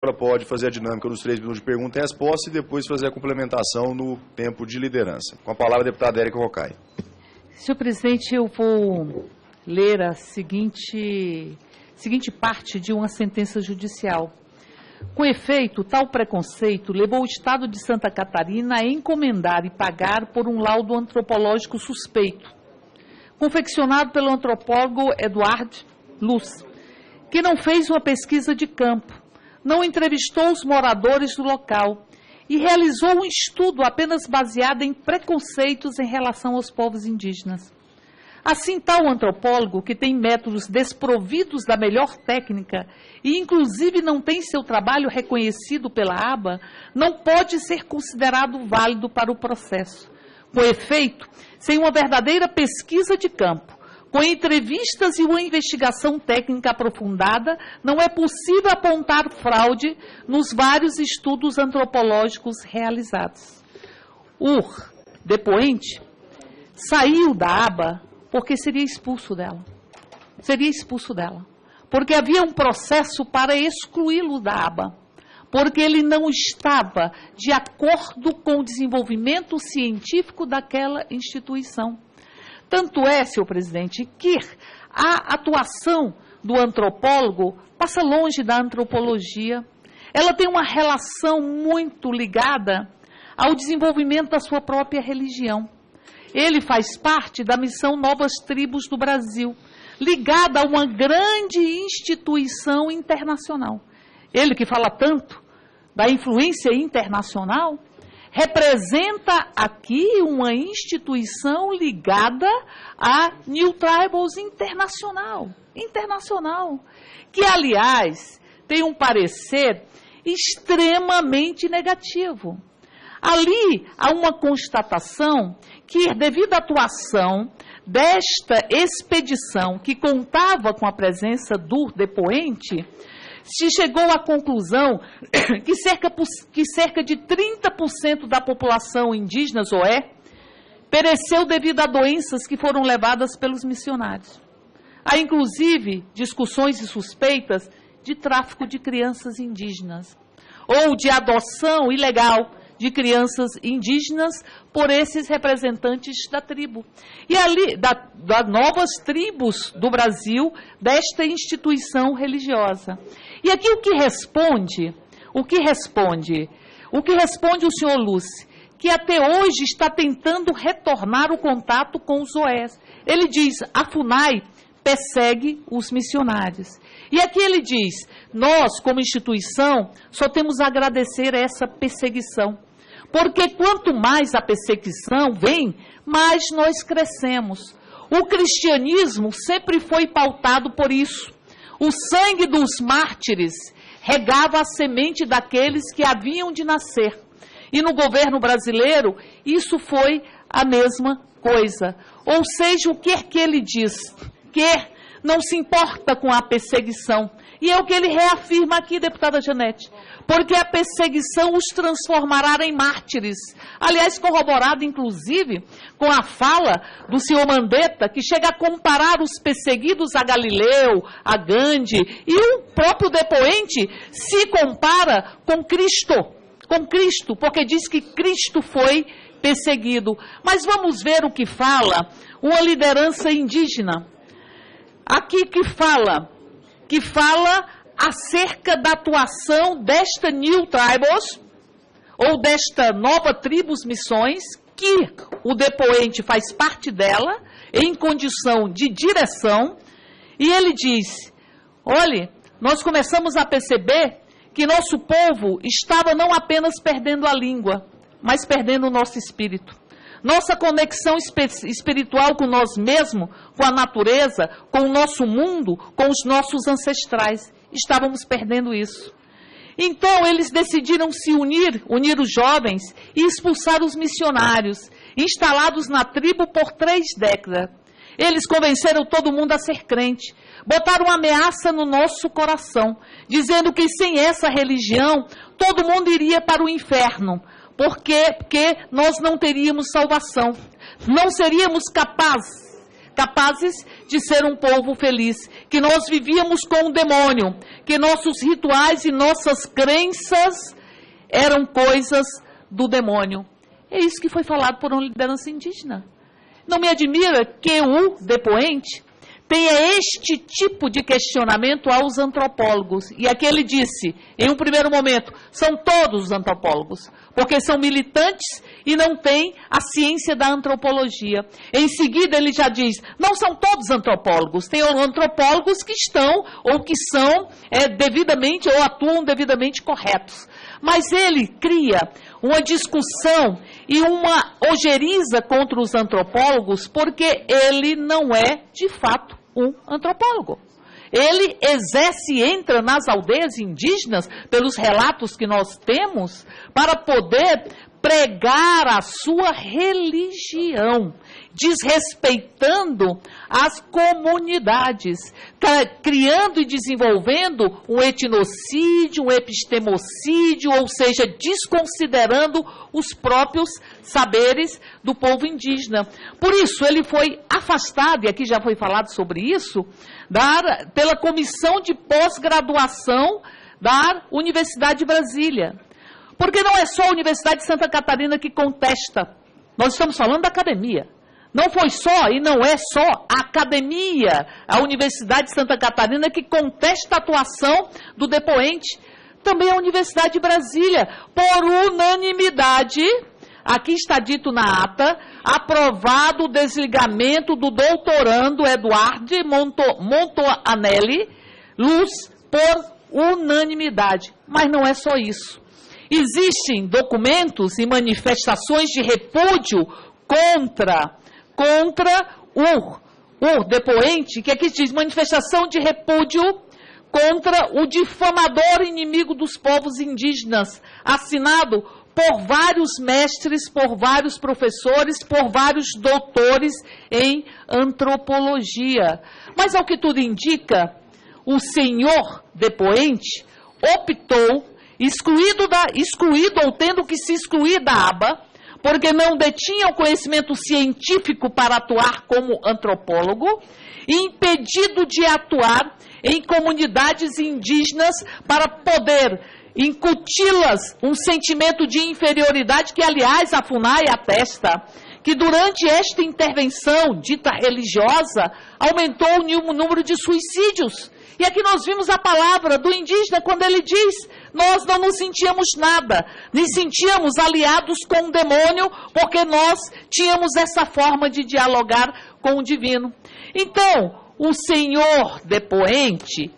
Ela pode fazer a dinâmica dos 3 minutos de pergunta e resposta e depois fazer a complementação no tempo de liderança. Com a palavra, a deputada Érica Rocai. Senhor presidente, eu vou ler a seguinte parte de uma sentença judicial. Com efeito, tal preconceito levou o Estado de Santa Catarina a encomendar e pagar por um laudo antropológico suspeito, confeccionado pelo antropólogo Eduard Luz, que não fez uma pesquisa de campo, não entrevistou os moradores do local e realizou um estudo apenas baseado em preconceitos em relação aos povos indígenas. Assim, tal antropólogo, que tem métodos desprovidos da melhor técnica e, inclusive, não tem seu trabalho reconhecido pela aba, não pode ser considerado válido para o processo. Com efeito, sem uma verdadeira pesquisa de campo, com entrevistas e uma investigação técnica aprofundada, não é possível apontar fraude nos vários estudos antropológicos realizados. O depoente saiu da aba porque seria expulso dela. Seria expulso dela. Porque havia um processo para excluí-lo da aba. Porque ele não estava de acordo com o desenvolvimento científico daquela instituição. Tanto é, senhor presidente, que a atuação do antropólogo passa longe da antropologia. Ela tem uma relação muito ligada ao desenvolvimento da sua própria religião. Ele faz parte da missão Novas Tribos do Brasil, ligada a uma grande instituição internacional. Ele que fala tanto da influência internacional, representa aqui uma instituição ligada à New Tribals Internacional, que, aliás, tem um parecer extremamente negativo. Ali há uma constatação que, devido à atuação desta expedição, que contava com a presença do depoente, se chegou à conclusão que cerca de 30% da população indígena, pereceu devido a doenças que foram levadas pelos missionários. Há, inclusive, discussões e suspeitas de tráfico de crianças indígenas ou de adoção ilegal de crianças indígenas por esses representantes da tribo. E ali, das novas tribos do Brasil, desta instituição religiosa. E aqui o que responde o senhor Lúcio, que até hoje está tentando retornar o contato com os OES. Ele diz, a FUNAI persegue os missionários. E aqui ele diz, nós, como instituição, só temos a agradecer essa perseguição. Porque quanto mais a perseguição vem, mais nós crescemos. O cristianismo sempre foi pautado por isso. O sangue dos mártires regava a semente daqueles que haviam de nascer. E no governo brasileiro, isso foi a mesma coisa. Ou seja, o que ele diz? Que não se importa com a perseguição. E é o que ele reafirma aqui, deputada Janete. Porque a perseguição os transformará em mártires. Aliás, corroborado, inclusive, com a fala do senhor Mandetta, que chega a comparar os perseguidos a Galileu, a Gandhi, e o próprio depoente se compara com Cristo, porque diz que Cristo foi perseguido. Mas vamos ver o que fala uma liderança indígena. Aqui que fala acerca da atuação desta New Tribals, ou desta nova Tribos Missões, que o depoente faz parte dela, em condição de direção, e ele diz, olha, nós começamos a perceber que nosso povo estava não apenas perdendo a língua, mas perdendo o nosso espírito. Nossa conexão espiritual com nós mesmos, com a natureza, com o nosso mundo, com os nossos ancestrais. Estávamos perdendo isso. Então, eles decidiram se unir os jovens e expulsar os missionários, instalados na tribo por 3 décadas. Eles convenceram todo mundo a ser crente, botaram uma ameaça no nosso coração, dizendo que sem essa religião, todo mundo iria para o inferno, porque nós não teríamos salvação, não seríamos capazes capazes de ser um povo feliz, que nós vivíamos com o demônio, que nossos rituais e nossas crenças eram coisas do demônio. É isso que foi falado por uma liderança indígena. Não me admira que o depoente tenha este tipo de questionamento aos antropólogos. E aqui ele disse, em um primeiro momento, são todos os antropólogos, porque são militantes e não têm a ciência da antropologia. Em seguida ele já diz, não são todos antropólogos, tem antropólogos que estão ou que são devidamente ou atuam devidamente corretos. Mas ele cria uma discussão e uma ojeriza contra os antropólogos porque ele não é, de fato, um antropólogo. Ele exerce e entra nas aldeias indígenas, pelos relatos que nós temos, para poder pregar a sua religião, desrespeitando as comunidades, criando e desenvolvendo um etnocídio, um epistemocídio, ou seja, desconsiderando os próprios saberes do povo indígena. Por isso, ele foi afastado, e aqui já foi falado sobre isso, pela Comissão de Pós-Graduação da Universidade de Brasília. Porque não é só a Universidade de Santa Catarina que contesta. Nós estamos falando da academia. Não foi só e não é só a academia, a Universidade de Santa Catarina que contesta a atuação do depoente. Também a Universidade de Brasília, por unanimidade, aqui está dito na ata, aprovado o desligamento do doutorando Eduardo Montoanelli Luz por unanimidade. Mas não é só isso. Existem documentos e manifestações de repúdio contra o depoente, que aqui diz manifestação de repúdio contra o difamador inimigo dos povos indígenas, assinado por vários mestres, por vários professores, por vários doutores em antropologia. Mas, ao que tudo indica, o senhor depoente optou, excluído ou tendo que se excluir da aba, porque não detinha o conhecimento científico para atuar como antropólogo, impedido de atuar em comunidades indígenas para poder incuti-las um sentimento de inferioridade que, aliás, a FUNAI atesta, que durante esta intervenção dita religiosa, aumentou o número de suicídios. E aqui nós vimos a palavra do indígena quando ele diz, nós não nos sentíamos nada, nos sentíamos aliados com o demônio, porque nós tínhamos essa forma de dialogar com o divino. Então, o senhor depoente,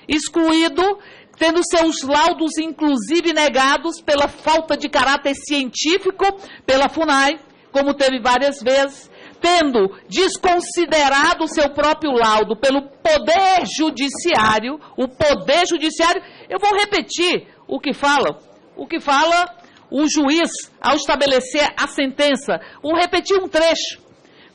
excluído, tendo seus laudos inclusive negados pela falta de caráter científico pela FUNAI, como teve várias vezes, tendo desconsiderado o seu próprio laudo pelo Poder Judiciário, eu vou repetir o que fala o juiz ao estabelecer a sentença, vou repetir um trecho,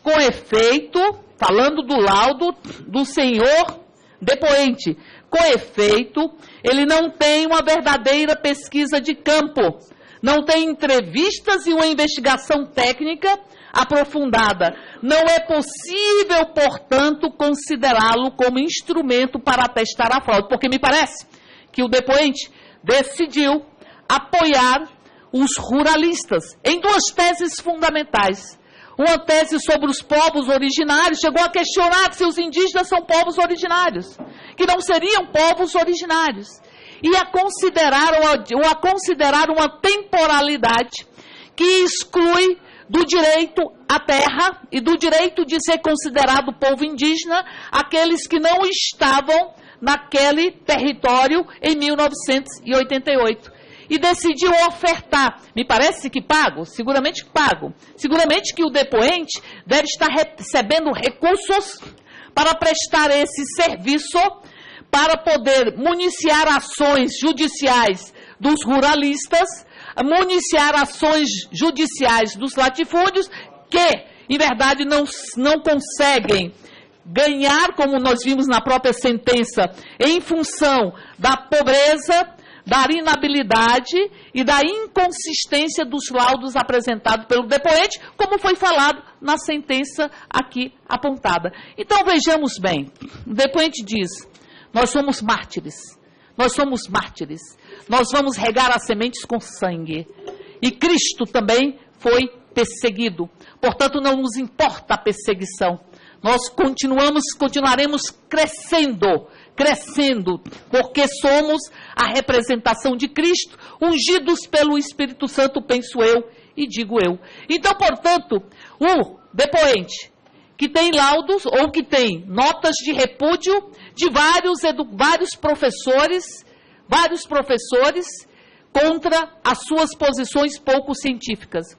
com efeito, falando do laudo do senhor depoente, com efeito, ele não tem uma verdadeira pesquisa de campo, não tem entrevistas e uma investigação técnica aprofundada. Não é possível, portanto, considerá-lo como instrumento para atestar a fraude, porque me parece que o depoente decidiu apoiar os ruralistas em duas teses fundamentais. Uma tese sobre os povos originários, chegou a questionar se os indígenas são povos originários, que não seriam povos originários, e a considerar uma temporalidade que exclui do direito à terra e do direito de ser considerado povo indígena aqueles que não estavam naquele território em 1988. E decidiu ofertar, me parece que pago, seguramente que o depoente deve estar recebendo recursos para prestar esse serviço, para poder municiar ações judiciais dos ruralistas, municiar ações judiciais dos latifúndios, que, em verdade, não conseguem ganhar, como nós vimos na própria sentença, em função da pobreza, da inabilidade e da inconsistência dos laudos apresentados pelo depoente, como foi falado na sentença aqui apontada. Então, vejamos bem, o depoente diz, nós somos mártires, nós somos mártires, nós vamos regar as sementes com sangue. E Cristo também foi perseguido, portanto, não nos importa a perseguição. Nós continuaremos crescendo, porque somos a representação de Cristo, ungidos pelo Espírito Santo, penso eu e digo eu. Então, portanto, o depoente que tem laudos ou que tem notas de repúdio de vários professores contra as suas posições pouco científicas,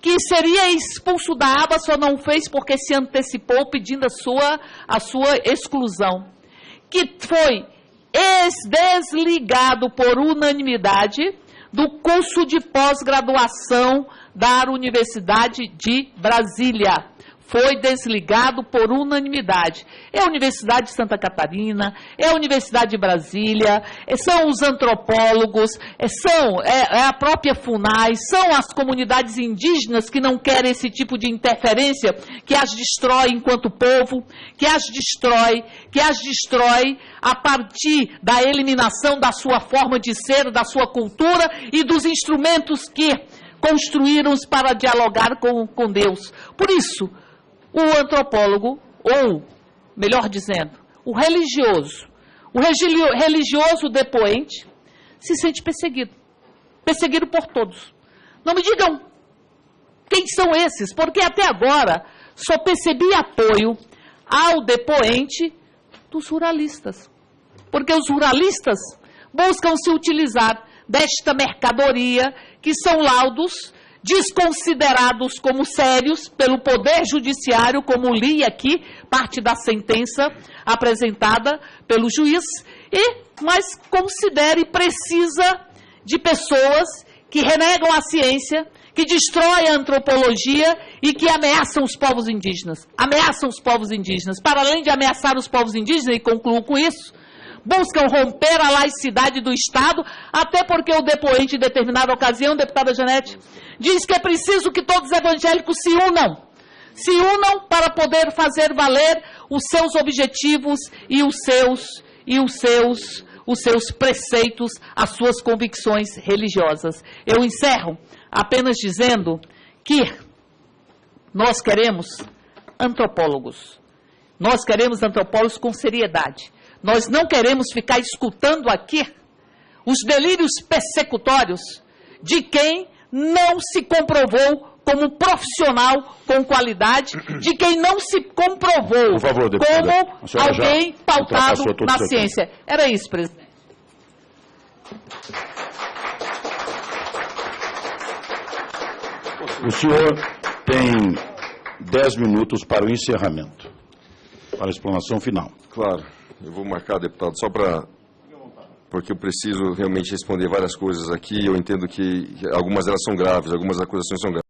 que seria expulso da aba, só não fez porque se antecipou pedindo a sua exclusão, que foi desligado por unanimidade do curso de pós-graduação da Universidade de Brasília. Foi desligado por unanimidade. É a Universidade de Santa Catarina, é a Universidade de Brasília, são os antropólogos, é a própria FUNAI, são as comunidades indígenas que não querem esse tipo de interferência, que as destrói enquanto povo, que as destrói a partir da eliminação da sua forma de ser, da sua cultura e dos instrumentos que construíram para dialogar com Deus. Por isso, o antropólogo, ou, melhor dizendo, o religioso depoente, se sente perseguido por todos. Não me digam quem são esses, porque até agora só percebi apoio ao depoente dos ruralistas. Porque os ruralistas buscam se utilizar desta mercadoria, que são laudos desconsiderados como sérios pelo Poder Judiciário, como li aqui, parte da sentença apresentada pelo juiz, mas considera e precisa de pessoas que renegam a ciência, que destroem a antropologia e que ameaçam os povos indígenas. Ameaçam os povos indígenas. Para além de ameaçar os povos indígenas, e concluo com isso, buscam romper a laicidade do Estado, até porque o depoente, em determinada ocasião, deputada Janete, diz que é preciso que todos os evangélicos se unam para poder fazer valer os seus objetivos e os seus preceitos, as suas convicções religiosas. Eu encerro apenas dizendo que nós queremos antropólogos. Nós queremos antropólogos com seriedade. Nós não queremos ficar escutando aqui os delírios persecutórios de quem não se comprovou como profissional com qualidade, de quem não se comprovou como alguém pautado na ciência. Era isso, presidente. O senhor tem 10 minutos para o encerramento, para a explanação final. Claro, eu vou marcar, deputado, só para... porque eu preciso realmente responder várias coisas aqui. Eu entendo que algumas delas são graves, algumas acusações são graves.